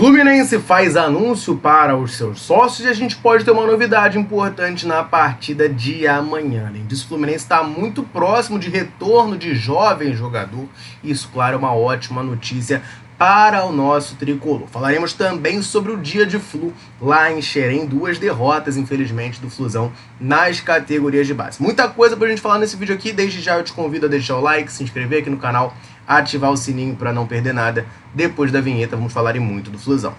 Fluminense faz anúncio para os seus sócios e a gente pode ter uma novidade importante na partida de amanhã. Além disso, o Fluminense está muito próximo de retorno de jovem jogador. Isso, claro, é uma ótima notícia para o nosso tricolor. Falaremos também sobre o dia de Flu lá em Xerém, 2 derrotas, infelizmente, do Flusão nas categorias de base. Muita coisa pra gente falar nesse vídeo aqui. Desde já eu te convido a deixar o like, se inscrever aqui no canal, ativar o sininho para não perder nada. Depois da vinheta vamos falar muito do Flusão.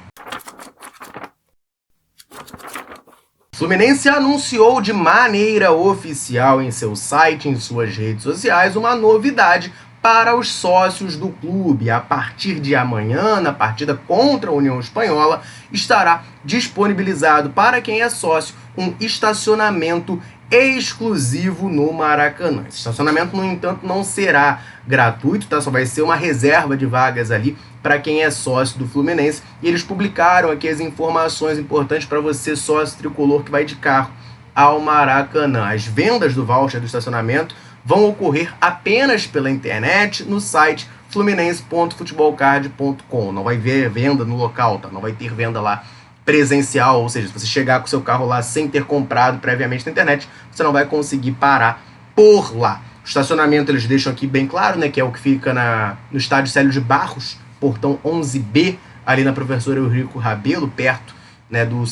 Fluminense anunciou de maneira oficial em seu site, em suas redes sociais, uma novidade para os sócios do clube. A partir de amanhã, na partida contra a União Espanhola, estará disponibilizado para quem é sócio um estacionamento exclusivo no Maracanã. Esse estacionamento, no entanto, não será gratuito, tá? Só vai ser uma reserva de vagas ali para quem é sócio do Fluminense. E eles publicaram aqui as informações importantes para você, sócio tricolor, que vai de carro ao Maracanã. As vendas do voucher do estacionamento vão ocorrer apenas pela internet no site fluminense.futebolcard.com. Não vai ver venda no local, tá? Não vai ter venda lá presencial, ou seja, se você chegar com o seu carro lá sem ter comprado previamente na internet, você não vai conseguir parar por lá. O estacionamento eles deixam aqui bem claro, né, que é o que fica no estádio Célio de Barros, portão 11B, ali na Professor Eurico Rabelo, perto, né, do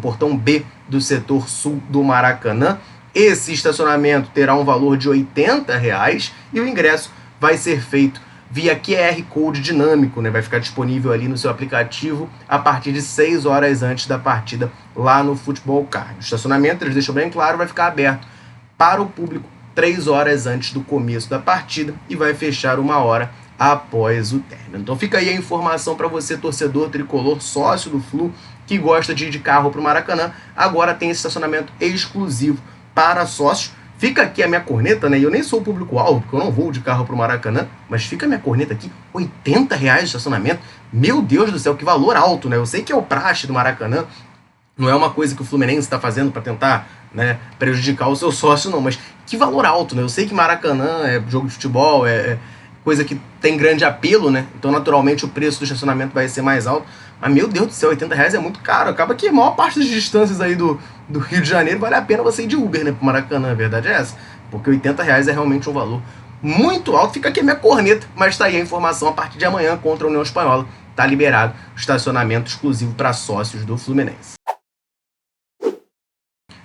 portão B do setor sul do Maracanã. Esse estacionamento terá um valor de R$ 80 e o ingresso vai ser feito via QR Code dinâmico, né? Vai ficar disponível ali no seu aplicativo a partir de 6 horas antes da partida lá no Futebol Card. O estacionamento, eles deixam bem claro, vai ficar aberto para o público 3 horas antes do começo da partida e vai fechar 1 hora após o término. Então fica aí a informação para você, torcedor tricolor, sócio do Flu, que gosta de ir de carro para o Maracanã. Agora tem esse estacionamento exclusivo para sócios. Fica aqui a minha corneta, né? Eu nem sou o público-alvo, porque eu não vou de carro para o Maracanã, mas fica a minha corneta aqui, R$ 80 de estacionamento. Meu Deus do céu, que valor alto, né? Eu sei que é o praxe do Maracanã, não é uma coisa que o Fluminense está fazendo para tentar, né, prejudicar o seu sócio, não, mas que valor alto, né? Eu sei que Maracanã é jogo de futebol, é coisa que tem grande apelo, né? Então, naturalmente, o preço do estacionamento vai ser mais alto. Mas, meu Deus do céu, R$ 80 é muito caro. Acaba que a maior parte das distâncias aí do Rio de Janeiro vale a pena você ir de Uber, né, pro Maracanã, a verdade é essa. Porque R$ 80 é realmente um valor muito alto. Fica aqui a minha corneta, mas tá aí a informação. A partir de amanhã, contra a União Espanhola, tá liberado o estacionamento exclusivo para sócios do Fluminense.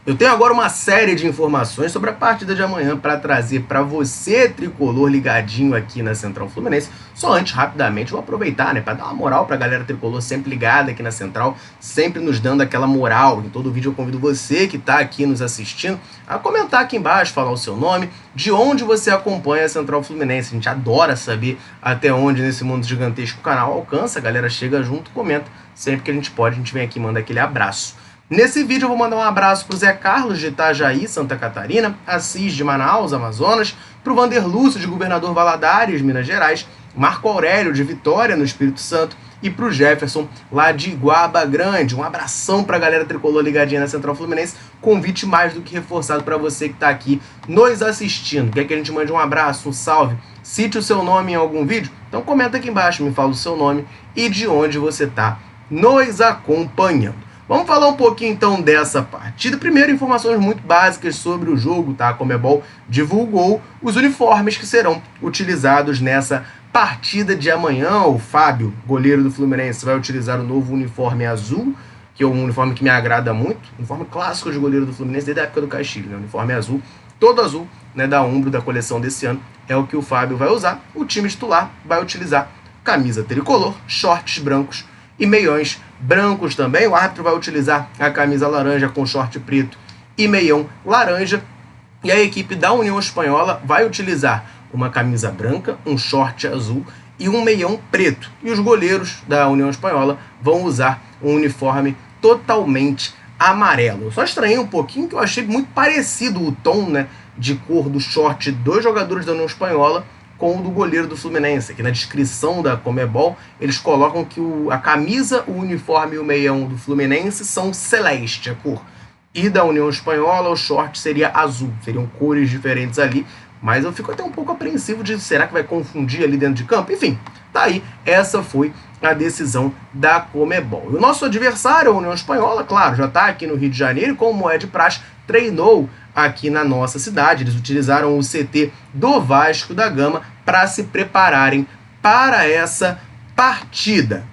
Eu tenho agora uma série de informações sobre a partida de amanhã para trazer para você, tricolor, ligadinho aqui na Central Fluminense. Só antes, rapidamente, vou aproveitar, né, para dar uma moral para a galera tricolor sempre ligada aqui na Central, sempre nos dando aquela moral. Em todo vídeo eu convido você que está aqui nos assistindo a comentar aqui embaixo, falar o seu nome, de onde você acompanha a Central Fluminense. A gente adora saber até onde nesse mundo gigantesco o canal alcança. A galera chega junto, comenta. Sempre que a gente pode, a gente vem aqui e manda aquele abraço. Nesse vídeo eu vou mandar um abraço para o Zé Carlos de Itajaí, Santa Catarina, Assis de Manaus, Amazonas, para o Vander Lúcio de Governador Valadares, Minas Gerais, Marco Aurélio de Vitória, no Espírito Santo, e para o Jefferson, lá de Iguaba Grande. Um abração para a galera tricolor ligadinha na Central Fluminense. Convite mais do que reforçado para você que está aqui nos assistindo. Quer que a gente mande um abraço, um salve, cite o seu nome em algum vídeo? Então comenta aqui embaixo, me fala o seu nome e de onde você está nos acompanhando. Vamos falar um pouquinho então dessa partida. Primeiro, informações muito básicas sobre o jogo, tá? A Conmebol divulgou os uniformes que serão utilizados nessa partida de amanhã. O Fábio, goleiro do Fluminense, vai utilizar o novo uniforme azul, que é um uniforme que me agrada muito. Uniforme clássico de goleiro do Fluminense desde a época do Castilho, né? Uniforme azul, todo azul, né, da Umbro, da coleção desse ano. É o que o Fábio vai usar. O time titular vai utilizar camisa tricolor, shorts brancos e meiões brancos também. O árbitro vai utilizar a camisa laranja com short preto e meião laranja. E a equipe da União Espanhola vai utilizar uma camisa branca, um short azul e um meião preto. E os goleiros da União Espanhola vão usar um uniforme totalmente amarelo. Eu só estranhei um pouquinho que eu achei muito parecido o tom, né, de cor do short dos jogadores da União Espanhola com o do goleiro do Fluminense. Aqui na descrição da Conmebol, eles colocam que a camisa, o uniforme e o meião do Fluminense são celeste, a cor. E da União Espanhola, o short seria azul. Seriam cores diferentes ali, mas eu fico até um pouco apreensivo de será que vai confundir ali dentro de campo? Enfim, tá aí. Essa foi a decisão da Conmebol. E o nosso adversário, a União Espanhola, claro, já está aqui no Rio de Janeiro, como é de praxe, treinou aqui na nossa cidade. Eles utilizaram o CT do Vasco da Gama para se prepararem para essa partida.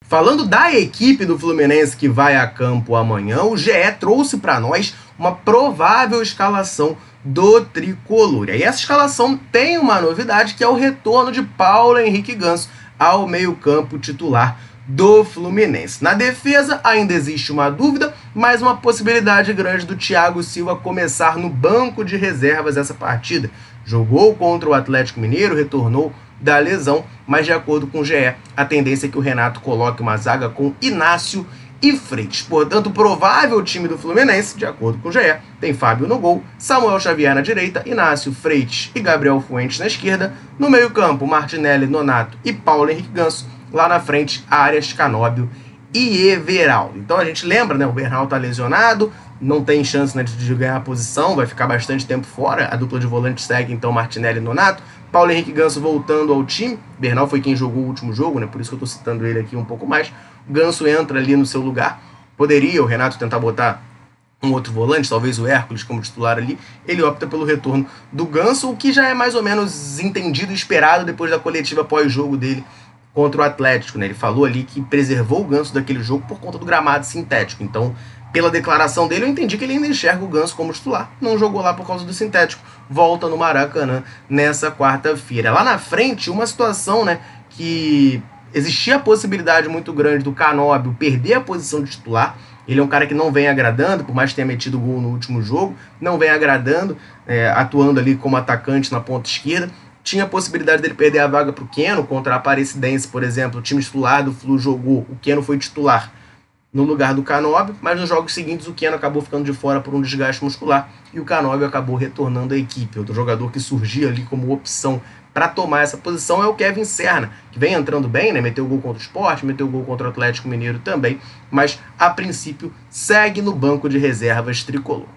Falando da equipe do Fluminense que vai a campo amanhã, o GE trouxe para nós uma provável escalação do tricolor. E essa escalação tem uma novidade, que é o retorno de Paulo Henrique Ganso ao meio-campo titular do Fluminense. Na defesa ainda existe uma dúvida, mas uma possibilidade grande do Thiago Silva começar no banco de reservas essa partida. Jogou contra o Atlético Mineiro, retornou da lesão, mas de acordo com o GE, a tendência é que o Renato coloque uma zaga com Inácio e Freitas. Portanto, o provável time do Fluminense, de acordo com o GE, tem Fábio no gol, Samuel Xavier na direita, Inácio, Freitas e Gabriel Fuentes na esquerda. No meio-campo, Martinelli, Nonato e Paulo Henrique Ganso. Lá na frente, Arias, Canóbio e Everaldo. Então a gente lembra, né? O Bernal tá lesionado, não tem chance, né, de ganhar a posição, vai ficar bastante tempo fora. A dupla de volantes segue então Martinelli e Nonato. Paulo Henrique Ganso voltando ao time. Bernal foi quem jogou o último jogo, né? Por isso que eu tô citando ele aqui um pouco mais. O Ganso entra ali no seu lugar. Poderia o Renato tentar botar um outro volante, talvez o Hércules como titular ali. Ele opta pelo retorno do Ganso, o que já é mais ou menos entendido e esperado depois da coletiva pós-jogo dele contra o Atlético, né? Ele falou ali que preservou o Ganso daquele jogo por conta do gramado sintético. Então, pela declaração dele, eu entendi que ele ainda enxerga o Ganso como titular. Não jogou lá por causa do sintético. Volta no Maracanã nessa quarta-feira. Lá na frente, uma situação, né, que existia a possibilidade muito grande do Canóbio perder a posição de titular. Ele é um cara que não vem agradando, por mais que tenha metido gol no último jogo, não vem agradando, atuando ali como atacante na ponta esquerda. Tinha a possibilidade dele perder a vaga para o Keno contra a Aparecidense, por exemplo. O time titular do Flu jogou, o Keno foi titular no lugar do Canóbio, mas nos jogos seguintes o Keno acabou ficando de fora por um desgaste muscular e o Canóbio acabou retornando à equipe. Outro jogador que surgia ali como opção para tomar essa posição é o Kevin Serna, que vem entrando bem, né? Meteu gol contra o Sport, meteu gol contra o Atlético Mineiro também, mas a princípio segue no banco de reservas tricolor.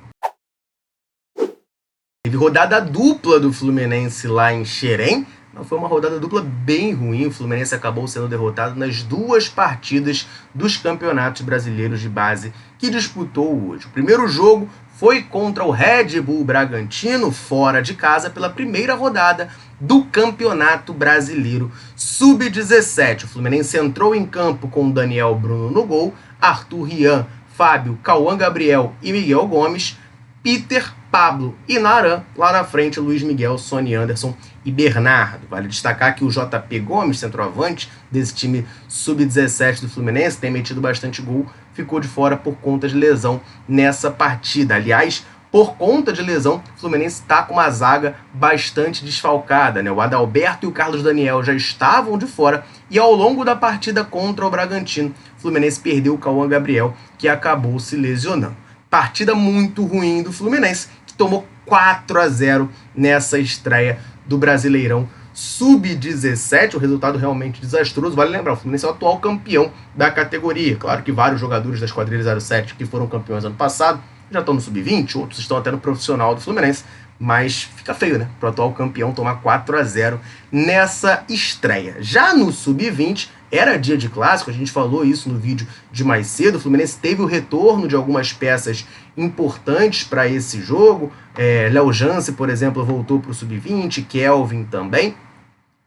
Teve rodada dupla do Fluminense lá em Xerém. Não foi uma rodada dupla bem ruim. O Fluminense acabou sendo derrotado nas duas partidas dos campeonatos brasileiros de base que disputou hoje. O primeiro jogo foi contra o Red Bull Bragantino, fora de casa, pela primeira rodada do Campeonato Brasileiro Sub-17. O Fluminense entrou em campo com Daniel Bruno no gol, Arthur Rian, Fábio, Cauã Gabriel e Miguel Gomes, Peter, Pablo e Naran. Lá na frente, Luiz Miguel, Sony Anderson e Bernardo. Vale destacar que o JP Gomes, centroavante desse time sub-17 do Fluminense, tem metido bastante gol, ficou de fora por conta de lesão nessa partida. Aliás, por conta de lesão, o Fluminense está com uma zaga bastante desfalcada, né? O Adalberto e o Carlos Daniel já estavam de fora e ao longo da partida contra o Bragantino, o Fluminense perdeu o Cauã Gabriel, que acabou se lesionando. Partida muito ruim do Fluminense, que tomou 4-0 nessa estreia do Brasileirão Sub-17, o resultado realmente desastroso. Vale lembrar, o Fluminense é o atual campeão da categoria. Claro que vários jogadores da Esquadrilha 07 que foram campeões ano passado já estão no Sub-20, outros estão até no profissional do Fluminense, mas fica feio, né, para o atual campeão tomar 4-0 nessa estreia. Já no Sub-20, era dia de clássico, a gente falou isso no vídeo de mais cedo. O Fluminense teve o retorno de algumas peças importantes para esse jogo. Léo Jance, por exemplo, voltou para o Sub-20, Kelvin também,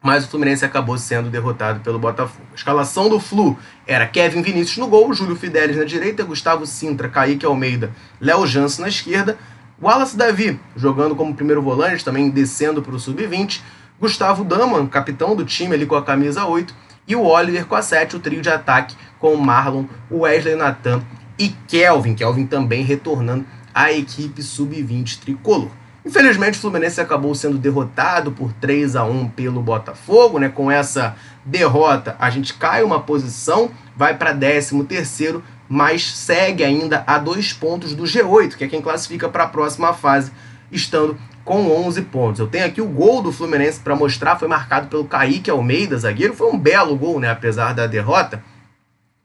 mas o Fluminense acabou sendo derrotado pelo Botafogo. A escalação do Flu era Kevin Vinícius no gol, Júlio Fidelis na direita, Gustavo Sintra, Kaique Almeida, Léo Jance na esquerda, Wallace Davi jogando como primeiro volante, também descendo para o Sub-20, Gustavo Daman, capitão do time ali com a camisa 8, e o Oliver com a 7, o trio de ataque com o Marlon, o Wesley Natan e Kelvin. Kelvin também retornando à equipe Sub-20 tricolor. Infelizmente, o Fluminense acabou sendo derrotado por 3-1 pelo Botafogo, né? Com essa derrota, a gente cai uma posição, vai para 13º, mas segue ainda a 2 pontos do G8, que é quem classifica para a próxima fase, estando com 11 pontos. Eu tenho aqui o gol do Fluminense para mostrar, foi marcado pelo Kaique Almeida, zagueiro. Foi um belo gol, né? Apesar da derrota.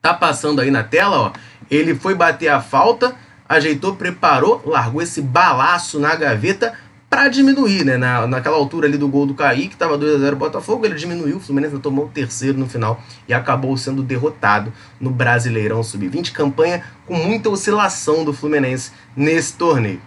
Tá passando aí na tela, ó. Ele foi bater a falta, ajeitou, preparou, largou esse balaço na gaveta para diminuir, né? Naquela altura ali do gol do Kaique, estava 2-0 Botafogo, ele diminuiu, o Fluminense tomou o terceiro no final e acabou sendo derrotado no Brasileirão Sub-20. Campanha com muita oscilação do Fluminense nesse torneio.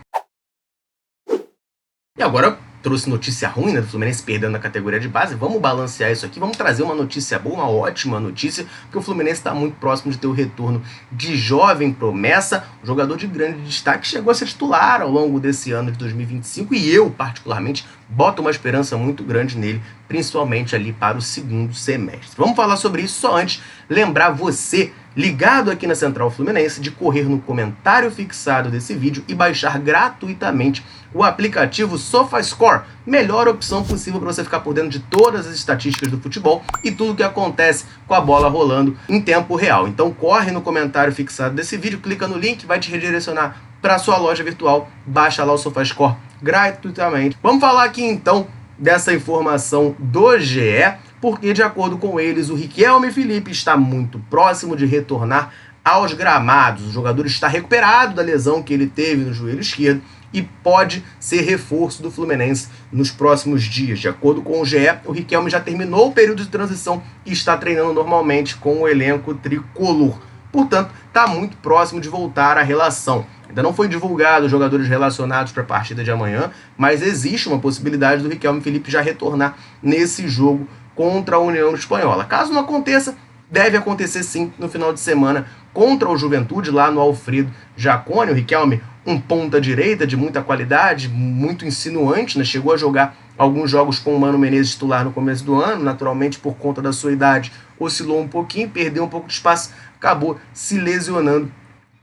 E agora trouxe notícia ruim, né, do Fluminense perdendo na categoria de base. Vamos balancear isso aqui, vamos trazer uma notícia boa, uma ótima notícia, porque o Fluminense está muito próximo de ter o retorno de jovem promessa, um jogador de grande destaque, chegou a ser titular ao longo desse ano de 2025 e eu, particularmente, boto uma esperança muito grande nele, principalmente ali para o segundo semestre. Vamos falar sobre isso, só antes lembrar você, ligado aqui na Central Fluminense, de correr no comentário fixado desse vídeo e baixar gratuitamente o aplicativo SofaScore, melhor opção possível para você ficar por dentro de todas as estatísticas do futebol e tudo que acontece com a bola rolando em tempo real. Então corre no comentário fixado desse vídeo, clica no link, vai te redirecionar para a sua loja virtual, baixa lá o SofaScore gratuitamente. Vamos falar aqui então dessa informação do GE, porque de acordo com eles, o Riquelme Felipe está muito próximo de retornar aos gramados. O jogador está recuperado da lesão que ele teve no joelho esquerdo e pode ser reforço do Fluminense nos próximos dias. De acordo com o GE, o Riquelme já terminou o período de transição e está treinando normalmente com o elenco tricolor. Portanto, está muito próximo de voltar à relação. Ainda não foi divulgado os jogadores relacionados para a partida de amanhã, mas existe uma possibilidade do Riquelme Felipe já retornar nesse jogo contra a União Espanhola. Caso não aconteça, deve acontecer sim no final de semana contra o Juventude, lá no Alfredo Jaconi. O Riquelme, um ponta-direita de muita qualidade, muito insinuante, né? Chegou a jogar alguns jogos com o Mano Menezes titular no começo do ano, naturalmente por conta da sua idade, oscilou um pouquinho, perdeu um pouco de espaço, acabou se lesionando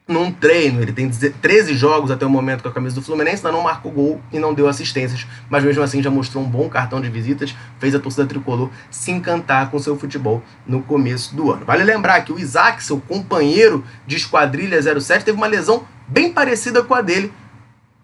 num treino. Ele tem 13 jogos até o momento com a camisa do Fluminense, ainda não marcou gol e não deu assistências, mas mesmo assim já mostrou um bom cartão de visitas, fez a torcida tricolor se encantar com seu futebol no começo do ano. Vale lembrar que o Isaac, seu companheiro de esquadrilha 07, teve uma lesão bem parecida com a dele,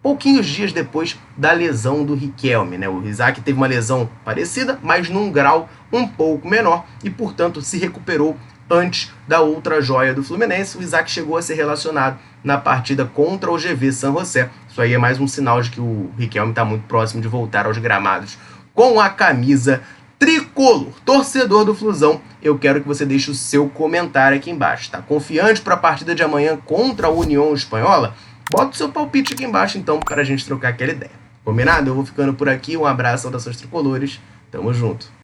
pouquinhos dias depois da lesão do Riquelme, né? O Isaac teve uma lesão parecida, mas num grau um pouco menor e, portanto, se recuperou antes da outra joia do Fluminense. O Isaac chegou a ser relacionado na partida contra o GV San José. Isso aí é mais um sinal de que o Riquelme está muito próximo de voltar aos gramados com a camisa tricolor. Torcedor do Flusão, eu quero que você deixe o seu comentário aqui embaixo. Está confiante para a partida de amanhã contra a União Espanhola? Bota o seu palpite aqui embaixo, então, para a gente trocar aquela ideia. Combinado? Eu vou ficando por aqui. Um abraço, saudações tricolores. Tamo junto.